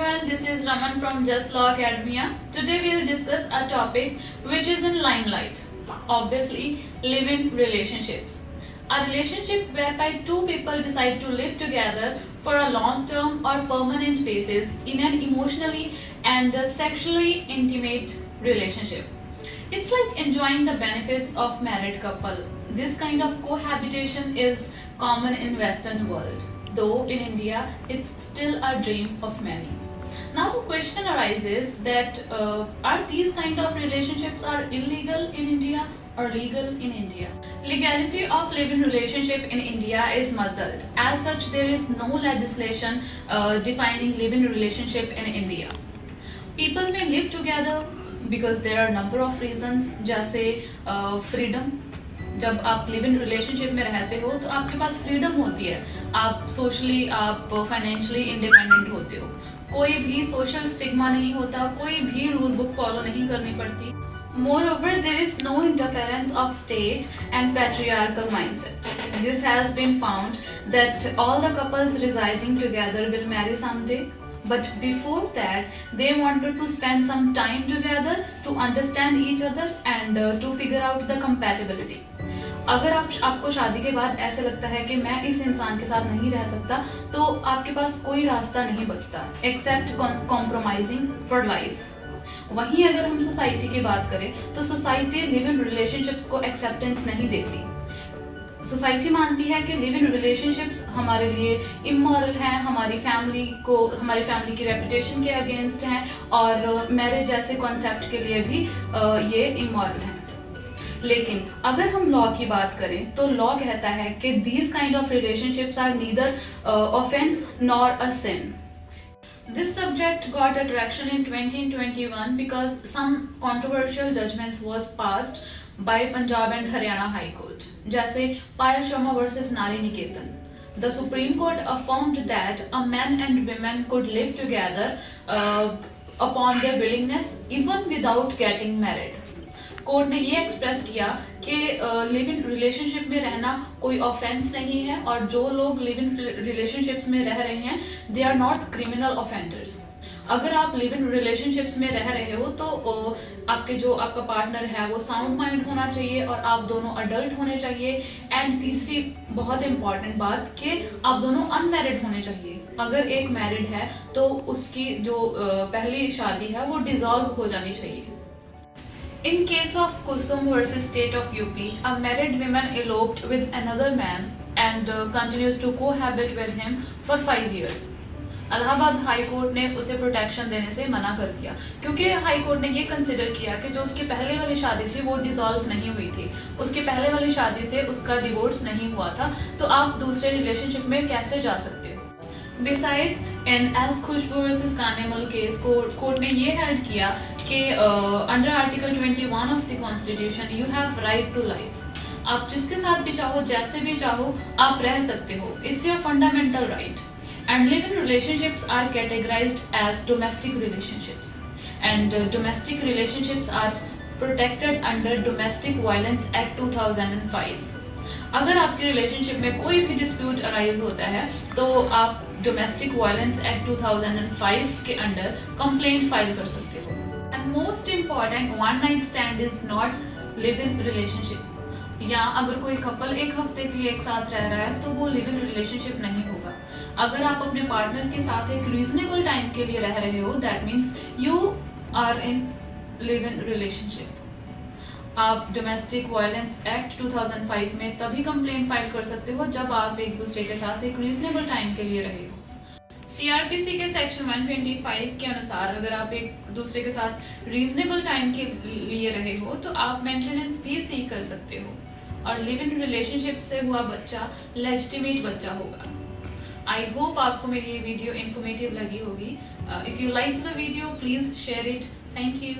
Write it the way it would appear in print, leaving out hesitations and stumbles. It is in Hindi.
everyone, this is Raman from Just Law Academia. Today we will discuss a topic which is in limelight. Obviously, live-in relationships. A relationship whereby two people decide to live together for a long-term or permanent basis in an emotionally and sexually intimate relationship. It's like enjoying the benefits of married couple. This kind of cohabitation is common in Western world, though in India it's still a dream of many. Now the question arises that are these kind of relationships are illegal in India or legal in India? Legality of live-in relationship in India is muzzled. As such, there is no legislation defining live-in relationship in India. People may live together because there are number of reasons, जैसे freedom. जब आप लिव इन रिलेशनशिप में रहते हो तो आपके पास फ्रीडम होती है, आप सोशली आप फाइनेंशियली इंडिपेंडेंट होते हो, कोई भी सोशल स्टिग्मा नहीं होता, कोई भी रूल बुक फॉलो नहीं करनी पड़ती. Moreover, there is no interference of state and patriarchal mindset. This has been found that all the couples residing together will marry someday. But before that, they wanted to spend some time together to understand each other and to figure out the compatibility. अगर आपको शादी के बाद ऐसे लगता है कि मैं इस इंसान के साथ नहीं रह सकता, तो आपके पास कोई रास्ता नहीं बचता एक्सेप्ट कॉम्प्रोमाइजिंग फॉर लाइफ. वहीं अगर हम सोसाइटी की बात करें तो सोसाइटी लिव इन रिलेशनशिप्स को एक्सेप्टेंस नहीं देती. सोसाइटी मानती है कि लिव इन रिलेशनशिप्स हमारे लिए इमोरल हैं, हमारी फैमिली की रेपुटेशन के अगेंस्ट हैं और मैरिज जैसे कॉन्सेप्ट के लिए भी ये इमोरल हैं. लेकिन अगर हम लॉ की बात करें तो लॉ कहता है कि these kind of relationships are neither offence nor a sin. This subject got attraction in 2021 because some controversial judgments was passed by Punjab and Haryana High Court. जैसे पायल शर्मा versus नारी निकेतन. The Supreme Court affirmed that a man and women could live together upon their willingness even without getting married. Court ने ये एक्सप्रेस किया कि लिव इन रिलेशनशिप में रहना कोई ऑफेंस नहीं है और जो लोग लिव इन रिलेशनशिप्स में रह रहे हैं they are not criminal offenders. अगर आप लिव इन रिलेशनशिप्स में रह रहे हो तो आपका पार्टनर है वो साउंड माइंड होना चाहिए और आप दोनों अडल्ट होने चाहिए. एंड तीसरी बहुत इंपॉर्टेंट बात कि आप दोनों अनमैरिड होने चाहिए. अगर एक मैरिड है तो उसकी जो पहली शादी है वो डिसॉल्व हो जानी चाहिए. In case of Kusum versus State of UP, a married woman eloped with another man and continues to cohabit with him for 5 years. Allahabad high court ने उसे प्रोटेक्शन देने से मना कर दिया क्योंकि हाई कोर्ट ने ये कंसिडर किया कि जो उसकी पहले वाली शादी थी वो डिसॉल्व नहीं हुई थी, उसकी पहले वाली शादी से उसका डिवोर्स नहीं हुआ था, तो आप दूसरे रिलेशनशिप में कैसे जा सकते हो. Besides, in as Khushbu versus Kanemul case, court ने ये हेल्ड किया कि under article 21 of the constitution you have right to life. आप जिसके साथ भी चाहो जैसे भी चाहो आप रह सकते हो. It's your fundamental right. And live in relationships are categorised as domestic relationships and domestic relationships are protected under domestic violence act 2005. अगर आपकी रिलेशनशिप में कोई भी डिस्प्यूट अराइज होता है तो आप डोमेस्टिक वायलेंस एक्ट 2005 के अंडर कंप्लेंट फाइल कर सकते हो. And most important, one night stand is not live in relationship. या अगर कोई कपल एक हफ्ते के लिए एक साथ रह रहा है तो वो लिव इन रिलेशनशिप नहीं होगा. अगर आप अपने पार्टनर के साथ एक रीजनेबल टाइम के लिए रह रहे हो that means you are in live in relationship. आप डोमेस्टिक वायलेंस एक्ट 2005 में तभी कंप्लेंट फाइल कर सकते हो जब आप एक दूसरे के साथ एक रीजनेबल टाइम के लिए रहे हो. सीआरपीसी के सेक्शन 125 के अनुसार अगर आप एक दूसरे के साथ रीजनेबल टाइम के लिए रहे हो तो आप मेंटेनेंस भी सीख कर सकते हो और लिव इन रिलेशनशिप से हुआ बच्चा लेजिटिमेट बच्चा होगा. आई होप आपको मेरी ये वीडियो इन्फॉर्मेटिव लगी होगी. If you like the video please share it. Thank you.